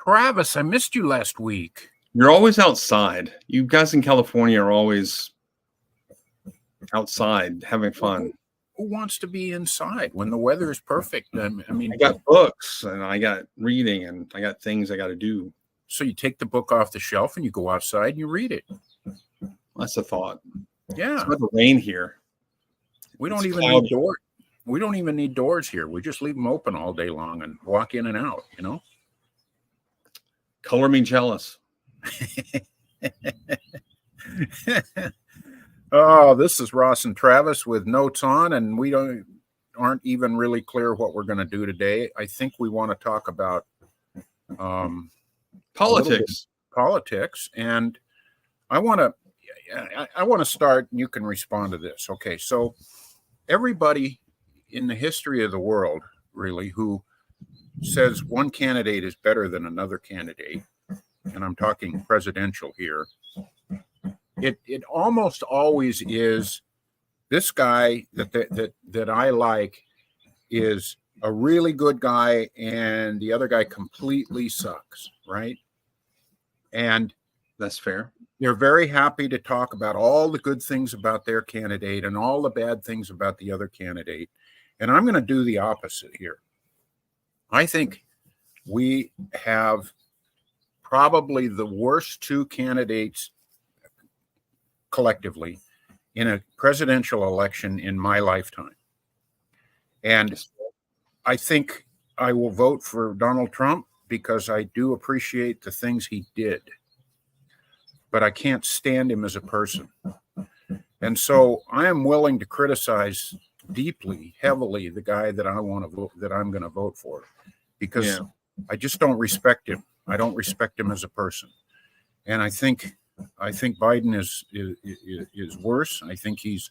Travis, I missed you last week. You're always outside. You guys in California are always outside having fun. Who wants to be inside when the weather is perfect? I mean, I got books and I got reading and I got things I got to do. So you take the book off the shelf and you go outside and you read it. That's a thought. Yeah. It's about to rain here. We don't even need doors. We don't even need doors here. We just leave them open all day long and walk in and out, you know? Color me jealous. Oh, this is Ross and Travis with notes on, and we aren't even really clear what we're going to do today. I think we want to talk about politics, and I want to start. And you can respond to this. Okay, so everybody in the history of the world, really, who says one candidate is better than another candidate, and I'm talking presidential here. It almost always is this guy that I like is a really good guy and the other guy completely sucks, right? And that's fair. They're very happy to talk about all the good things about their candidate and all the bad things about the other candidate. And I'm going to do the opposite here. I think we have probably the worst two candidates collectively in a presidential election in my lifetime. And I think I will vote for Donald Trump because I do appreciate the things he did, but I can't stand him as a person. And so I am willing to criticize deeply, heavily the guy that I want to vote, that I'm going to vote for, because I just don't respect him. I don't respect him as a person. And I think Biden is worse. I think he's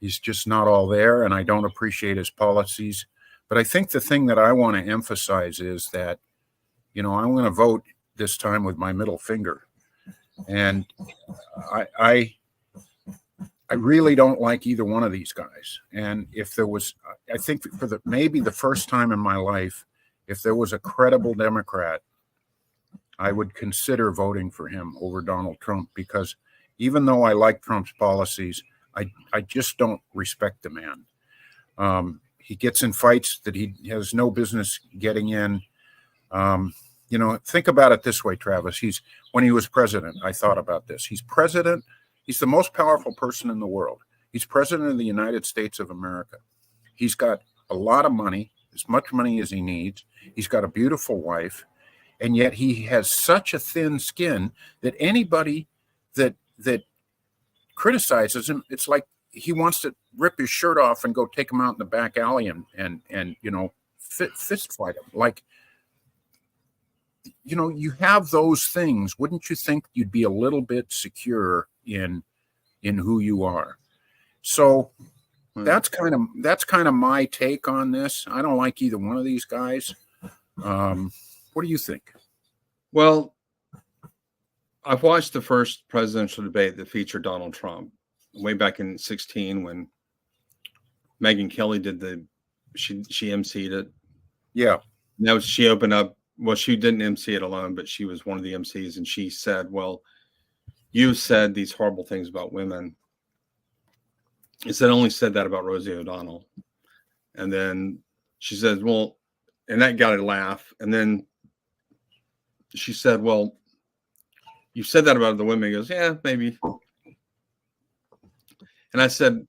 just not all there, and I don't appreciate his policies. But I think the thing that I want to emphasize is that, you know, I'm going to vote this time with my middle finger, and I really don't like either one of these guys. And if there was, I think for maybe the first time in my life, if there was a credible Democrat, I would consider voting for him over Donald Trump, because even though I like Trump's policies, I just don't respect the man. He gets in fights that he has no business getting in. You know, think about it this way, Travis. When he was president, I thought about this. He's president. He's the most powerful person in the world. He's president of the United States of America. He's got a lot of money, as much money as he needs. He's got a beautiful wife. And yet he has such a thin skin that anybody that criticizes him, it's like he wants to rip his shirt off and go take him out in the back alley and you know, fist fight him. Like, you know, you have those things. Wouldn't you think you'd be a little bit secure in who you are? So that's kind of my take on this. I don't like either one of these guys. What do you think? Well, I've watched the first presidential debate that featured Donald Trump way back in 2016 when Megyn Kelly did she emceed it. Yeah. Now she opened up. Well, she didn't MC it alone, but she was one of the MCs, and she said, "Well, you said these horrible things about women." Instead, only said that about Rosie O'Donnell, and then she said, "Well," and that got a laugh, and then she said, "Well, you said that about the women." He goes, "Yeah, maybe." And I said,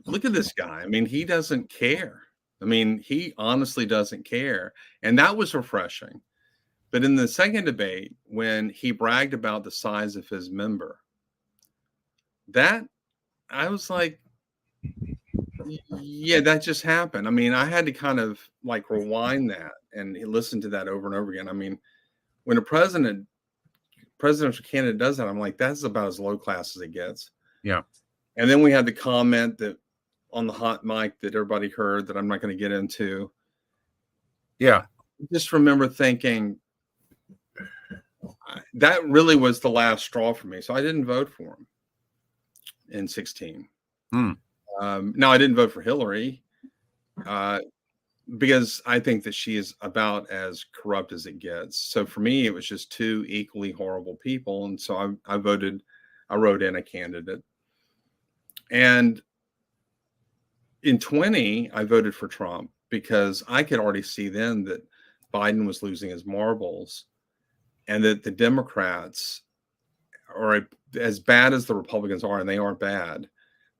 "Look at this guy. I mean, he doesn't care. I mean, he honestly doesn't care." And that was refreshing. But in the second debate, when he bragged about the size of his member, that I was like, yeah, that just happened. I mean, I had to kind of like rewind that and listen to that over and over again. I mean, when a presidential candidate does that, I'm like, that's about as low class as it gets. Yeah. And then we had the comment that on the hot mic that everybody heard that I'm not going to get into. Yeah. I just remember thinking that really was the last straw for me. So I didn't vote for him in 2016. No, I didn't vote for Hillary. because I think that she is about as corrupt as it gets. So for me, it was just two equally horrible people. And so I wrote in a candidate. And in 20, I voted for Trump because I could already see then that Biden was losing his marbles and that the Democrats are as bad as the Republicans are, and they are bad.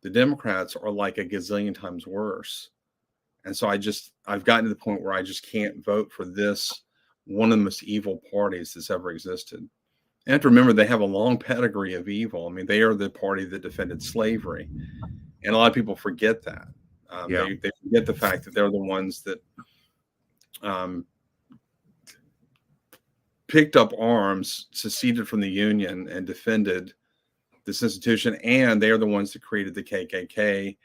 The Democrats are like a gazillion times worse. And so I've gotten to the point where I just can't vote for this, one of the most evil parties that's ever existed. And you have to remember, they have a long pedigree of evil. I mean, they are the party that defended slavery. And a lot of people forget that. They forget the fact that they're the ones that picked up arms, seceded from the Union, and defended this institution. And they are the ones that created the KKK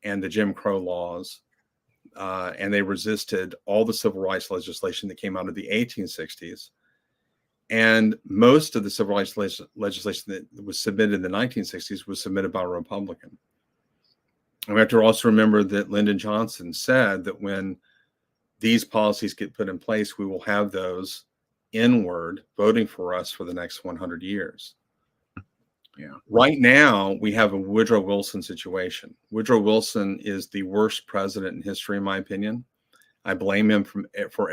and the Jim Crow laws. And they resisted all the civil rights legislation that came out of the 1860s. And most of the civil rights legislation that was submitted in the 1960s was submitted by a Republican. And we have to also remember that Lyndon Johnson said that when these policies get put in place, we will have those inward voting for us for the next 100 years. Yeah. Right now, we have a Woodrow Wilson situation. Woodrow Wilson is the worst president in history, in my opinion. I blame him for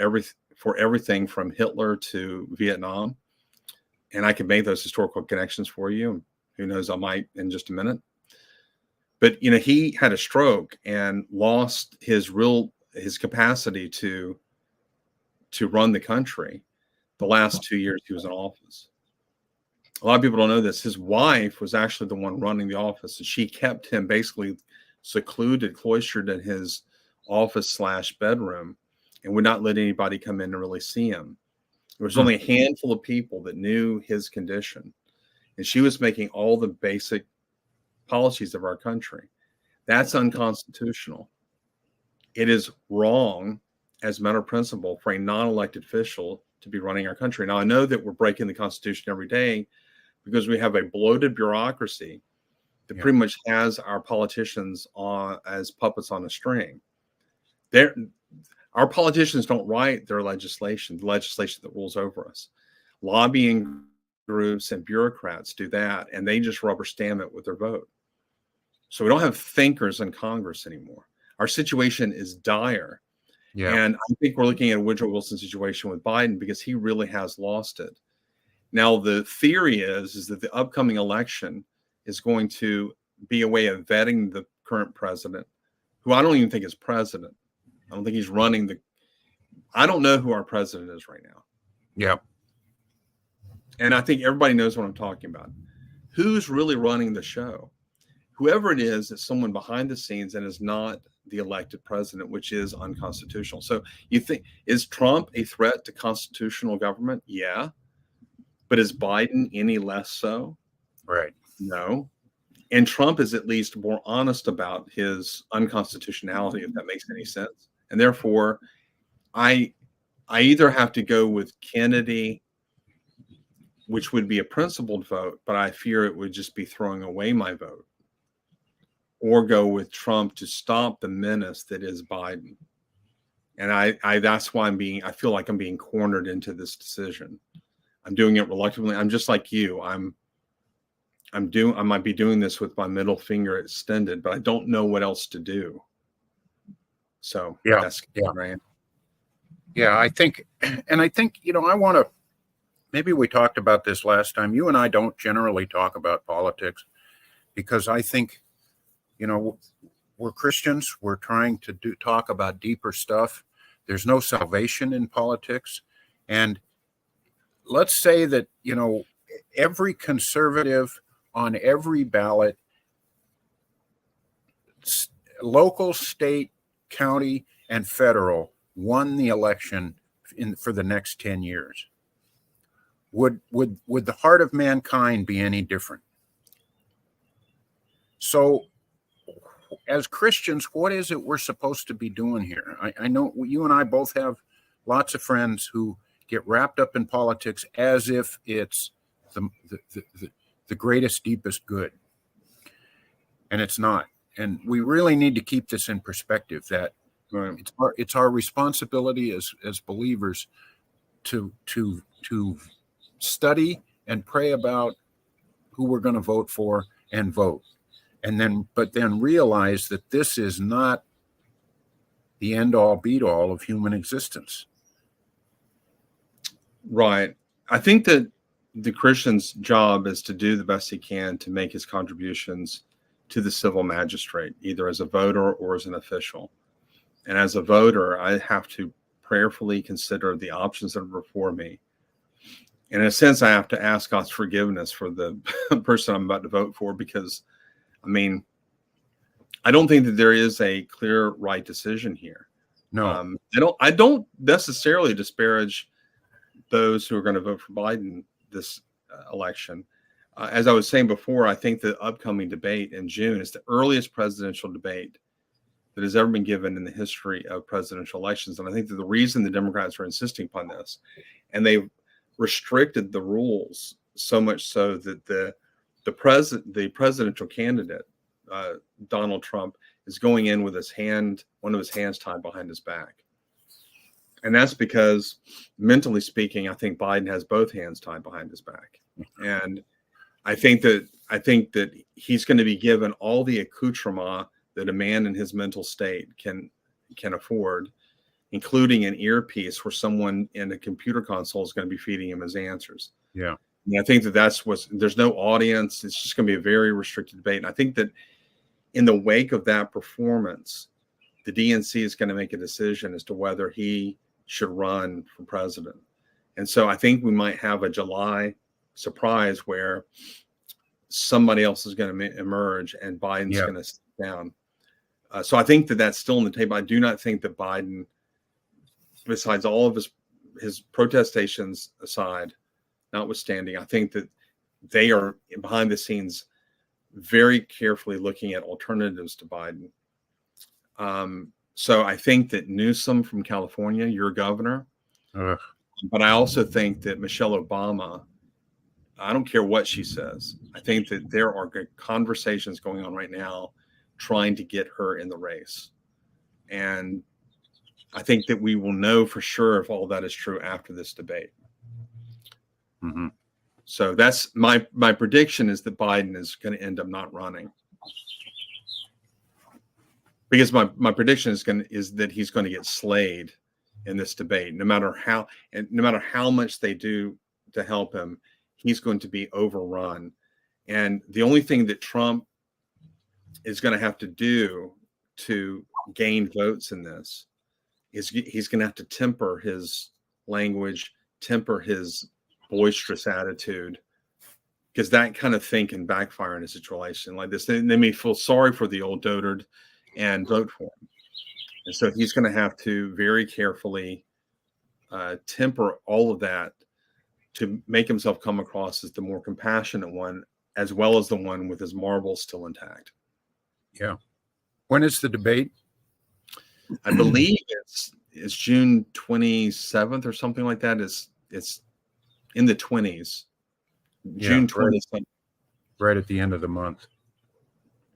everything from Hitler to Vietnam. And I can make those historical connections for you. Who knows, I might in just a minute. But he had a stroke and lost his capacity to run the country the last 2 years he was in office. A lot of people don't know this. His wife was actually the one running the office, and she kept him basically secluded, cloistered in his office / bedroom, and would not let anybody come in to really see him. There was only a handful of people that knew his condition, and she was making all the basic policies of our country. That's unconstitutional. It is wrong as a matter of principle for a non-elected official to be running our country. Now, I know that we're breaking the Constitution every day because we have a bloated bureaucracy that pretty much has our politicians as puppets on a string. Our politicians don't write their legislation, the legislation that rules over us. Lobbying groups and bureaucrats do that, and they just rubber stamp it with their vote. So we don't have thinkers in Congress anymore. Our situation is dire. Yeah. And I think we're looking at a Woodrow Wilson situation with Biden because he really has lost it. Now, the theory is that the upcoming election is going to be a way of vetting the current president, who I don't even think is president. I don't think he's running I don't know who our president is right now. Yeah. And I think everybody knows what I'm talking about. Who's really running the show? Whoever it is someone behind the scenes and is not the elected president, which is unconstitutional. So you think, is Trump a threat to constitutional government? Yeah. But is Biden any less so? Right. No. And Trump is at least more honest about his unconstitutionality, if that makes any sense. And therefore, I either have to go with Kennedy, which would be a principled vote, but I fear it would just be throwing away my vote, or go with Trump to stop the menace that is Biden. And I that's why I feel like I'm being cornered into this decision. I'm doing it reluctantly. I'm just like you. I might be doing this with my middle finger extended, but I don't know what else to do. So that's right. Yeah, I think, I want to, maybe we talked about this last time. You and I don't generally talk about politics because I think, we're Christians. We're trying to talk about deeper stuff. There's no salvation in politics. And let's say that, every conservative on every ballot, local, state, county, and federal, won the election for the next 10 years. Would the heart of mankind be any different? So as Christians, what is it we're supposed to be doing here? I know you and I both have lots of friends who get wrapped up in politics as if it's the greatest, deepest good. And it's not. And we really need to keep this in perspective, that Right. It's our responsibility as believers to study and pray about who we're going to vote for and vote. But then realize that this is not the end all beat all of human existence. Right. I think that the Christian's job is to do the best he can to make his contributions to the civil magistrate, either as a voter or as an official. And as a voter, I have to prayerfully consider the options that are before me. And in a sense, I have to ask God's forgiveness for the person I'm about to vote for, because, I mean, I don't think that there is a clear right decision here. No. I don't necessarily disparage those who are going to vote for Biden this election. As I was saying before, I think the upcoming debate in June is the earliest presidential debate that has ever been given in the history of presidential elections. And I think that the reason the Democrats are insisting upon this, and they've restricted the rules so much so that the presidential candidate, Donald Trump, is going in with one of his hands tied behind his back. And that's because, mentally speaking, I think Biden has both hands tied behind his back. And I think that he's going to be given all the accoutrement that a man in his mental state can afford, including an earpiece where someone in a computer console is going to be feeding him his answers. Yeah. And I think that there's no audience. It's just going to be a very restricted debate. And I think that in the wake of that performance, the DNC is going to make a decision as to whether he should run for president. And so I think we might have a July surprise where somebody else is going to emerge and Biden's going to step down. So I think that that's still on the table. I do not think that Biden, besides all of his protestations aside, notwithstanding, I think that they are behind the scenes very carefully looking at alternatives to Biden. So I think that Newsom from California, your governor, but I also think that Michelle Obama, I don't care what she says, I think that there are conversations going on right now trying to get her in the race. And I think that we will know for sure if all that is true after this debate. Mm-hmm. So that's my prediction, is that Biden is going to end up not running. Because my prediction is that he's going to get slayed in this debate. No matter how much they do to help him, he's going to be overrun. And the only thing that Trump is going to have to do to gain votes in this is he's going to have to temper his language, temper his boisterous attitude, because that kind of thing can backfire in a situation like this. They may feel sorry for the old dotard and vote for him. And so he's going to have to very carefully temper all of that to make himself come across as the more compassionate one, as well as the one with his marbles still intact. Yeah. When is the debate? I believe it's June 27th or something like that. It's in the 20s. June 27th. Right at the end of the month.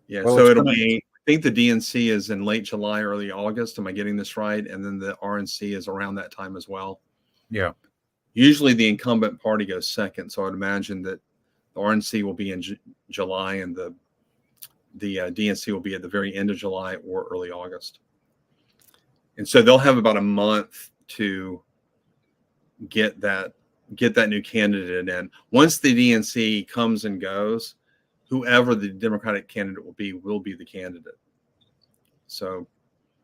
Yeah. Well, so it'll be, I think the DNC is in late July, early August. Am I getting this right? And then the RNC is around that time as well. Yeah. Usually the incumbent party goes second. So I'd imagine that the RNC will be in July and the DNC will be at the very end of July or early August. And so they'll have about a month to get that new candidate in. Once the DNC comes and goes, whoever the Democratic candidate will be the candidate. So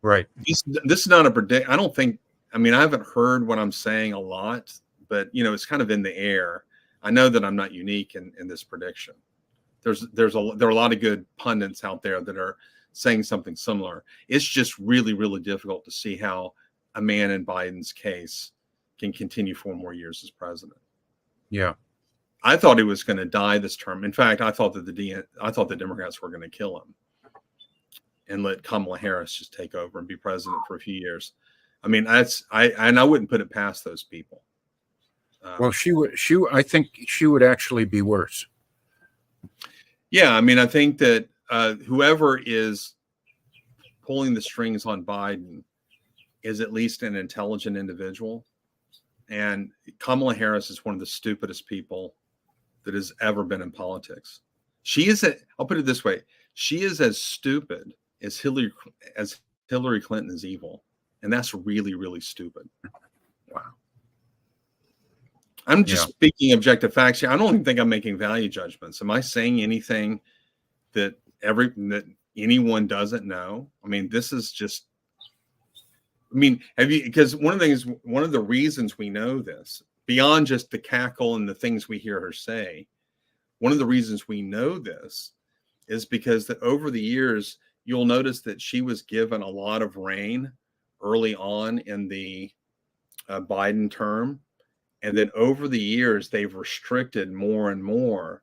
right. This is not a predict. I don't think, I mean, I haven't heard what I'm saying a lot, but it's kind of in the air. I know that I'm not unique in this prediction. There are a lot of good pundits out there that are saying something similar. It's just really, really difficult to see how a man in Biden's case can continue 4 more years as president. Yeah. I thought he was going to die this term. In fact, I thought that the Democrats were going to kill him and let Kamala Harris just take over and be president for a few years. I mean, I wouldn't put it past those people. Well, I think she would actually be worse. Yeah, I mean, I think that whoever is pulling the strings on Biden is at least an intelligent individual. And Kamala Harris is one of the stupidest people that has ever been in politics. I'll put it this way. She is as stupid as Hillary Clinton is evil. And that's really, really stupid. Wow. I'm just speaking objective facts here. I don't even think I'm making value judgments. Am I saying anything that anyone doesn't know? I mean, this is just, because one of the reasons we know this, beyond just the cackle and the things we hear her say, one of the reasons we know this is because that over the years, you'll notice that she was given a lot of reign early on in the Biden term. And then over the years, they've restricted more and more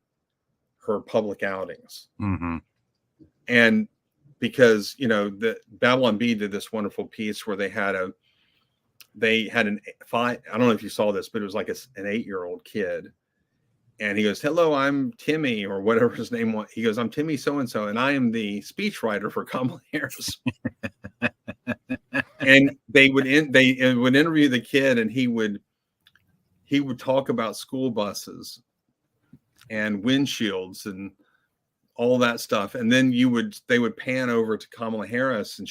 her public outings. Mm-hmm. And because, the Babylon Bee did this wonderful piece where I don't know if you saw this, but it was like an 8-year-old kid. And he goes, "Hello, I'm Timmy," or whatever his name was. He goes, "I'm Timmy so-and-so, and I am the speechwriter for Kamala Harris." And they would interview the kid, and he would talk about school buses and windshields and all that stuff. And then they would pan over to Kamala Harris, and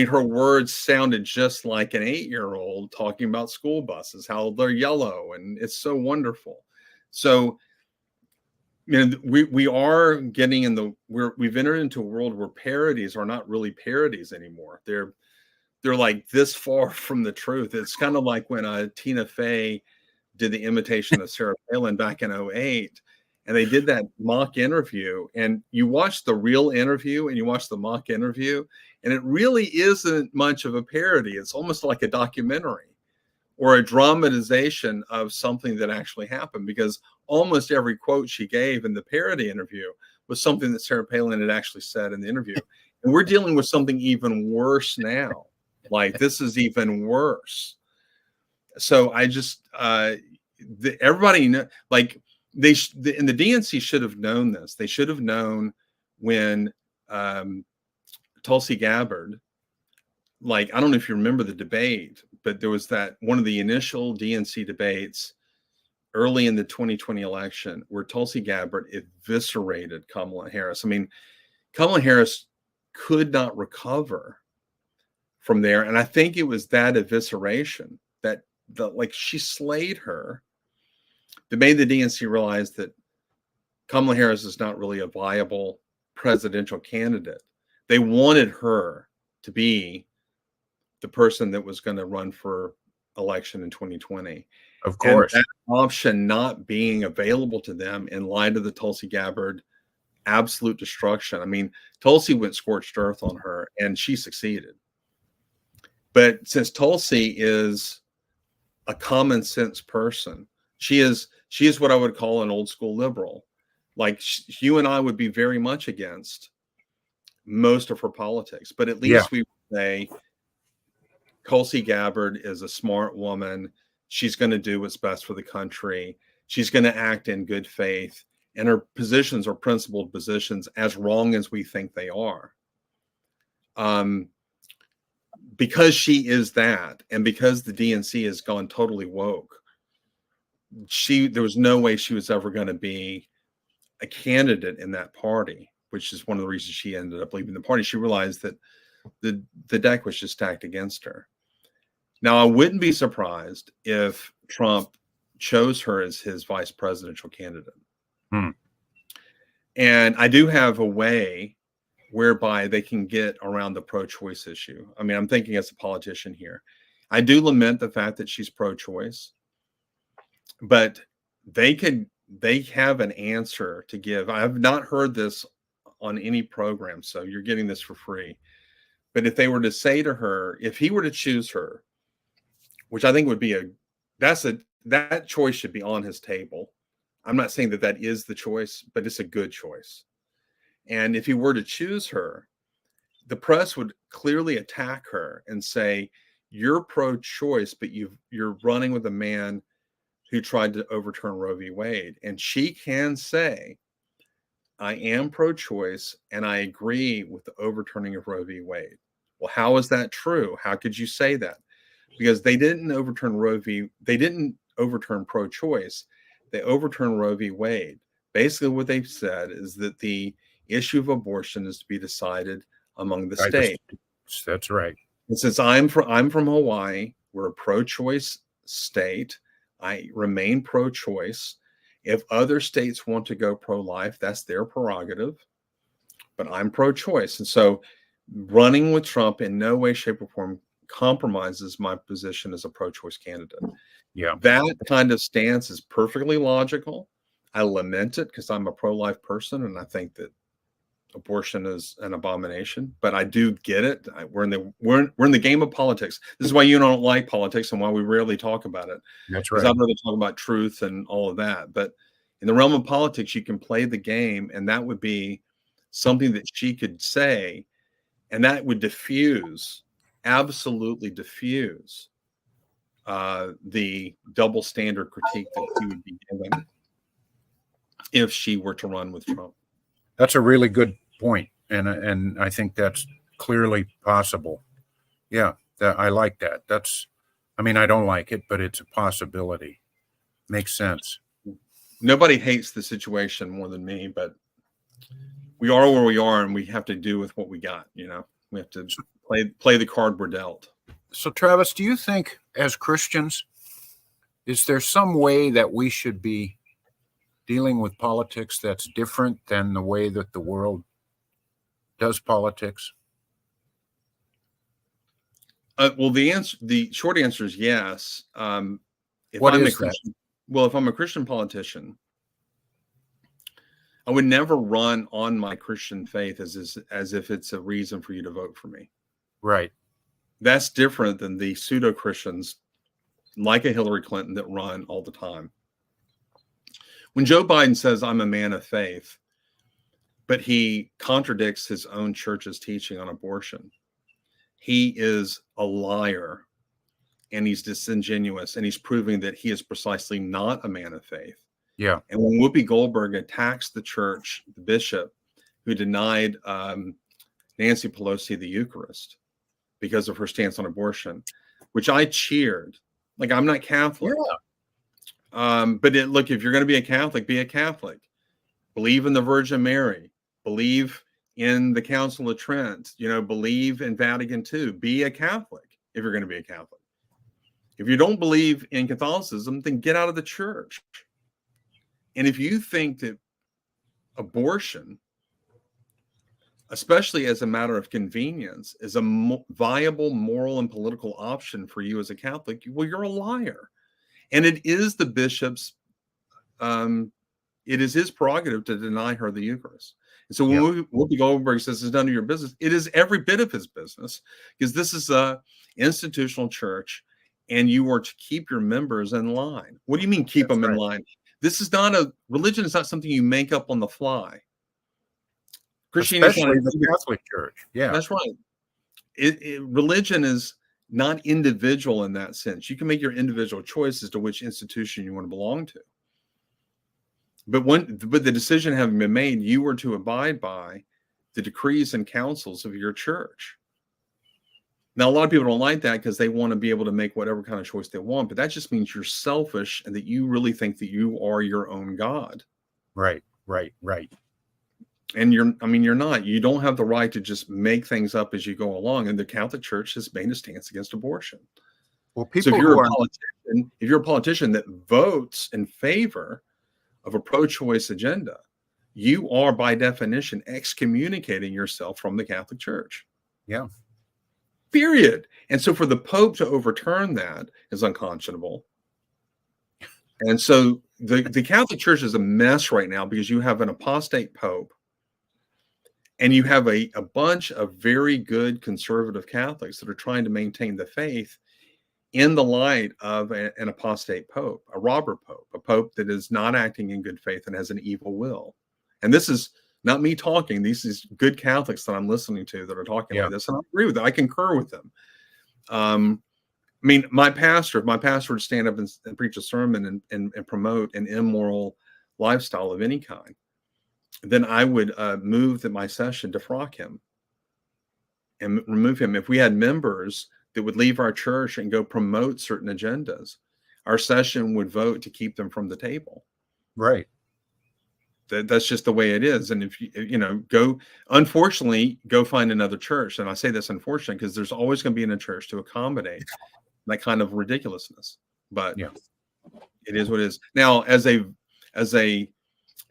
her words sounded just like an 8-year-old talking about school buses, how they're yellow, and it's so wonderful. So, we are getting we've entered into a world where parodies are not really parodies anymore. They're like this far from the truth. It's kind of like when Tina Fey did the imitation of Sarah Palin back in 2008, and they did that mock interview, and you watch the real interview and you watch the mock interview, and it really isn't much of a parody. It's almost like a documentary or a dramatization of something that actually happened, because almost every quote she gave in the parody interview was something that Sarah Palin had actually said in the interview. And we're dealing with something even worse now. Like, this is even worse. So I just, everybody know, like, and the DNC should have known this. They should have known when Tulsi Gabbard, like, I don't know if you remember the debate, but there was one of the initial DNC debates early in the 2020 election where Tulsi Gabbard eviscerated Kamala Harris. I mean, Kamala Harris could not recover from there. And I think it was that evisceration that she slayed her that made the DNC realize that Kamala Harris is not really a viable presidential candidate. They wanted her to be the person that was going to run for election in 2020. Of course. And that option not being available to them in light of the Tulsi Gabbard absolute destruction. I mean, Tulsi went scorched earth on her, and she succeeded. But since Tulsi is a common sense person, she is what I would call an old school liberal. Like, you and I would be very much against most of her politics, but at least we would say Tulsi Gabbard is a smart woman. She's going to do what's best for the country. She's going to act in good faith, and her positions are principled positions, as wrong as we think they are. Because she is that, and because the DNC has gone totally woke, there was no way she was ever going to be a candidate in that party, which is one of the reasons she ended up leaving the party. She realized that the deck was just stacked against her. Now, I wouldn't be surprised if Trump chose her as his vice presidential candidate. And I do have a way whereby they can get around the pro-choice issue. I mean, I'm thinking as a politician here. I do lament the fact that she's pro-choice, but they have an answer to give. I have not heard this on any program, so you're getting this for free. But if they were to say to her, if he were to choose her, which I think would be that choice should be on his table. I'm not saying that is the choice, but it's a good choice. And if he were to choose her, the press would clearly attack her and say, you're pro-choice, but you're running with a man who tried to overturn Roe v. Wade. And she can say, I am pro-choice and I agree with the overturning of Roe v. Wade. Well, how is that true? How could you say that? Because they didn't overturn Roe v. They didn't overturn pro-choice. They overturned Roe v. Wade. Basically, what they've said is that the issue of abortion is to be decided among the By the states. states. That's right. And since I'm from Hawaii, we're a pro-choice state. I remain pro-choice. If other states want to go pro-life, that's their prerogative. But I'm pro-choice, and so running with Trump in no way, shape, or form compromises my position as a pro-choice candidate. Yeah. That kind of stance is perfectly logical. I lament it because I'm a pro-life person, and I think that abortion is an abomination. But I do get it. We're in the game of politics. This is why you don't like politics and why we rarely talk about it. That's Because right. I'd rather talk about truth and all of that. But in the realm of politics, you can play the game, and that would be something that she could say, and that would absolutely diffuse the double standard critique that he would be given if she were to run with Trump. That's a really good point, and I think that's clearly possible. Yeah, I like that. I mean, I don't like it, but it's a possibility. Makes sense. Nobody hates the situation more than me, but we are where we are, and we have to do with what we got. We have to play the card we're dealt. So, Travis, do you think as Christians, is there some way that we should be dealing with politics that's different than the way that the world does politics? Well, the short answer is yes. If What I'm is a Christian, if I'm a Christian politician, I would never run on my Christian faith as if it's a reason for you to vote for me. Right. That's different than the pseudo Christians like a Hillary Clinton that run all the time. When Joe Biden says I'm a man of faith, but he contradicts his own church's teaching on abortion, he is a liar, and he's disingenuous, and he's proving that he is precisely not a man of faith. Yeah. And when Whoopi Goldberg attacks the church, the bishop who denied Nancy Pelosi the Eucharist because of her stance on abortion, which I cheered. Like, I'm not Catholic. Yeah. But look, if you're going to be a Catholic, be a Catholic. Believe in the Virgin Mary. Believe in the Council of Trent. Believe in Vatican II. Be a Catholic if you're going to be a Catholic. If you don't believe in Catholicism, then get out of the church. And if you think that abortion, especially as a matter of convenience, is a viable moral and political option for you as a Catholic, well, you're a liar. And it is the bishop's, it is his prerogative to deny her the Eucharist. And so when Whoopi Goldberg says it's none of your business, it is every bit of his business, because this is a institutional church, and you are to keep your members in line. What do you mean keep them in line? This is not religion is not something you make up on the fly. Christianity, especially the Catholic Church. Yeah, that's right. Religion is not individual in that sense. You can make your individual choice as to which institution you want to belong to. But the decision having been made, you were to abide by the decrees and counsels of your church. Now, a lot of people don't like that because they want to be able to make whatever kind of choice they want, but that just means you're selfish and that you really think that you are your own God. Right. And you're not. You don't have the right to just make things up as you go along. And the Catholic Church has made a stance against abortion. Well, people so if you're a politician that votes in favor of a pro-choice agenda, you are by definition excommunicating yourself from the Catholic Church. Yeah. Period. And so for the Pope to overturn that is unconscionable. And so the Catholic Church is a mess right now because you have an apostate Pope and you have a bunch of very good conservative Catholics that are trying to maintain the faith in the light of an apostate Pope, a robber Pope, a Pope that is not acting in good faith and has an evil will. And this is not me talking. These is good Catholics that I'm listening to that are talking like this. And I agree with it. I concur with them. If my pastor would stand up and preach a sermon and promote an immoral lifestyle of any kind, then I would move my session to frock him. and remove him. If we had members that would leave our church and go promote certain agendas, our session would vote to keep them from the table. Right. That's just the way it is. And if unfortunately, go find another church. And I say this unfortunately because there's always going to be in a church to accommodate that kind of ridiculousness. But Yeah. it is what it is. Now, as a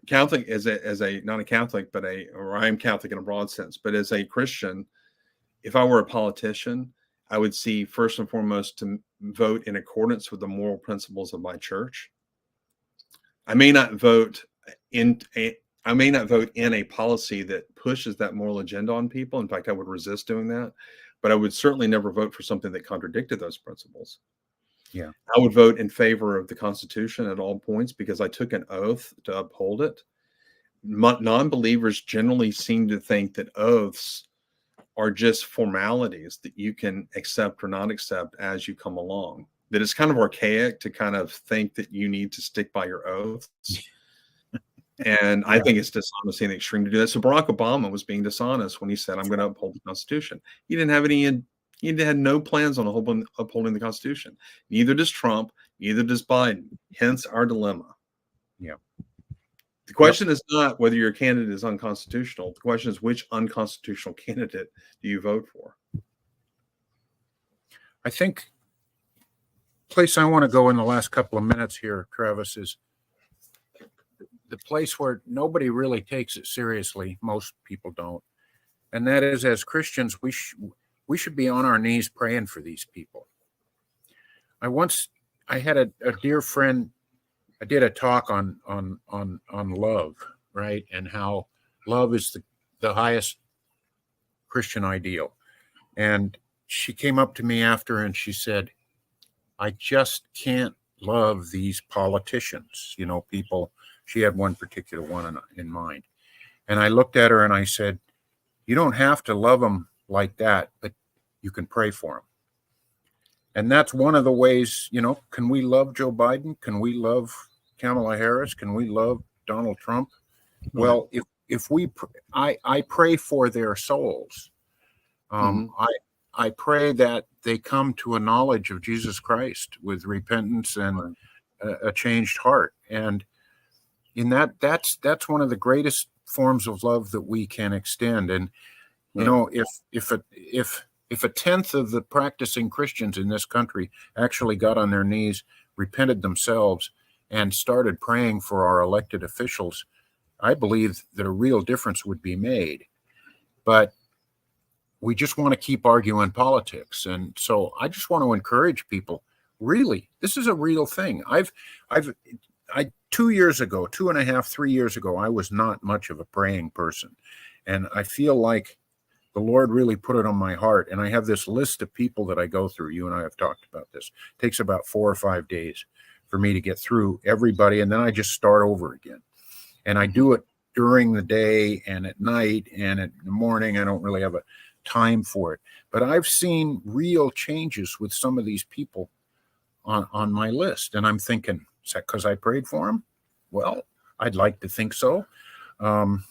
Catholic, as a not a Catholic, or I am Catholic in a broad sense, but as a Christian, if I were a politician, I would see first and foremost to vote in accordance with the moral principles of my church. I may not vote in a policy that pushes that moral agenda on people. In fact, I would resist doing that, but I would certainly never vote for something that contradicted those principles. Yeah. I would vote in favor of the Constitution at all points because I took an oath to uphold it. Non-believers generally seem to think that oaths are just formalities that you can accept or not accept as you come along. That it's kind of archaic to kind of think that you need to stick by your oaths. And I think it's dishonesty in the extreme to do that. So Barack Obama was being dishonest when he said, I'm going to uphold the Constitution. He had no plans on upholding the Constitution. Neither does Trump, neither does Biden. Hence our dilemma. Yeah. The question is not whether your candidate is unconstitutional. The question is which unconstitutional candidate do you vote for? I think the place I want to go in the last couple of minutes here, Travis, is the place where nobody really takes it seriously. Most people don't. And that is, as Christians, we should be on our knees praying for these people. I had a dear friend. I did a talk on love, right? And how love is the highest Christian ideal. And she came up to me after and she said, I just can't love these politicians, people. She had one particular one in mind. And I looked at her and I said, you don't have to love them like that, but you can pray for them. And that's one of the ways, can we love Joe Biden? Can we love Kamala Harris? Can we love Donald Trump? Well, if I pray for their souls. I pray that they come to a knowledge of Jesus Christ with repentance and a changed heart. And in that's one of the greatest forms of love that we can extend. And if a tenth of the practicing Christians in this country actually got on their knees, repented themselves, and started praying for our elected officials, I believe that a real difference would be made. But we just want to keep arguing politics. And so I just want to encourage people, really, this is a real thing. I 2 years ago, 2.5, 3 years ago, I was not much of a praying person. And I feel like the Lord really put it on my heart. And I have this list of people that I go through. You and I have talked about this. It takes about 4 or 5 days for me to get through everybody. And then I just start over again. And I do it during the day and at night and in the morning. I don't really have a time for it. But I've seen real changes with some of these people on my list. And I'm thinking, is that because I prayed for them? Well, I'd like to think so. I'm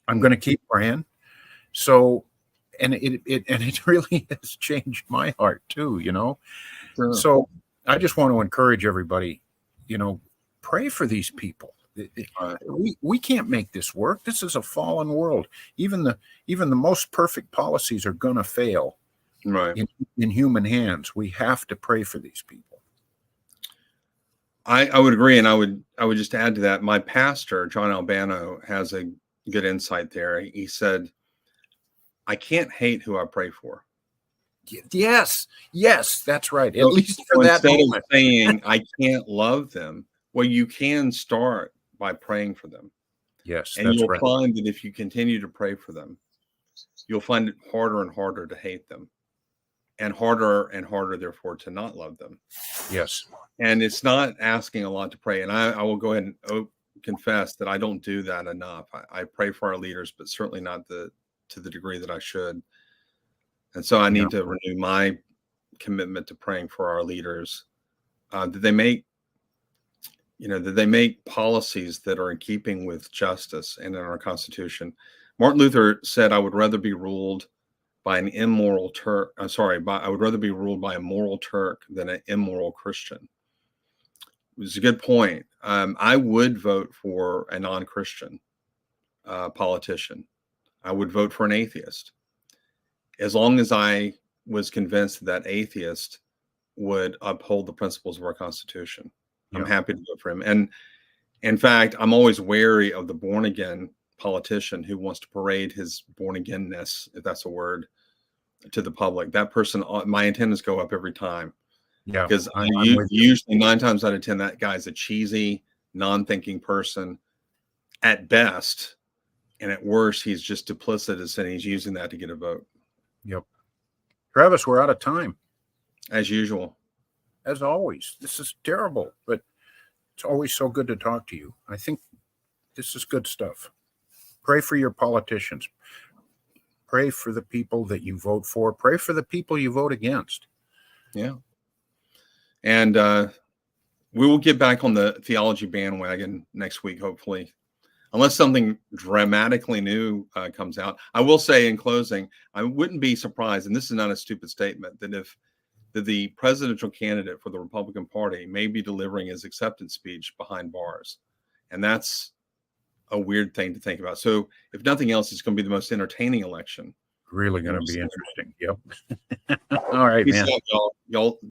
going to keep praying. So, and it really has changed my heart too, Sure. So I just want to encourage everybody, pray for these people. We can't make this work. This is a fallen world. Even the most perfect policies are going to fail, right? In human hands. We have to pray for these people. I would agree, and I would just add to that. My pastor, John Albano, has a good insight there. He said, "I can't hate who I pray for." Yes, that's right. At least for that instead moment. Of saying I can't love them, well, you can start by praying for them. Yes, and that's you'll right. find that if you continue to pray for them, you'll find it harder and harder to hate them, and harder, therefore, to not love them. Yes. And it's not asking a lot to pray. And I will go ahead and confess that I don't do that enough. I pray for our leaders, but certainly not to the degree that I should. And so I need to renew my commitment to praying for our leaders, that they make policies that are in keeping with justice and in our Constitution. Martin Luther said, I would rather be ruled by an immoral Turk. I'm sorry, I would rather be ruled by a moral Turk than an immoral Christian. It was a good point. I would vote for a non-Christian politician. I would vote for an atheist, as long as I was convinced that atheist would uphold the principles of our Constitution. I'm happy to vote for him. And in fact, I'm always wary of the born again politician who wants to parade his born againness, if that's a word, to the public. That person, my antennas go up every time. Yeah, because usually 9 times out of 10, that guy's a cheesy, non-thinking person at best, and at worst, he's just duplicitous and he's using that to get a vote. Yep. Travis, we're out of time. As usual. As always. This is terrible, but it's always so good to talk to you. I think this is good stuff. Pray for your politicians. Pray for the people that you vote for. Pray for the people you vote against. Yeah. And we will get back on the theology bandwagon next week, hopefully, unless something dramatically new comes out. I will say in closing, I wouldn't be surprised, and this is not a stupid statement, that if the presidential candidate for the Republican Party may be delivering his acceptance speech behind bars. And that's a weird thing to think about. So if nothing else, it's going to be the most entertaining election. Really going to be interesting. Yep. All right, man. Y'all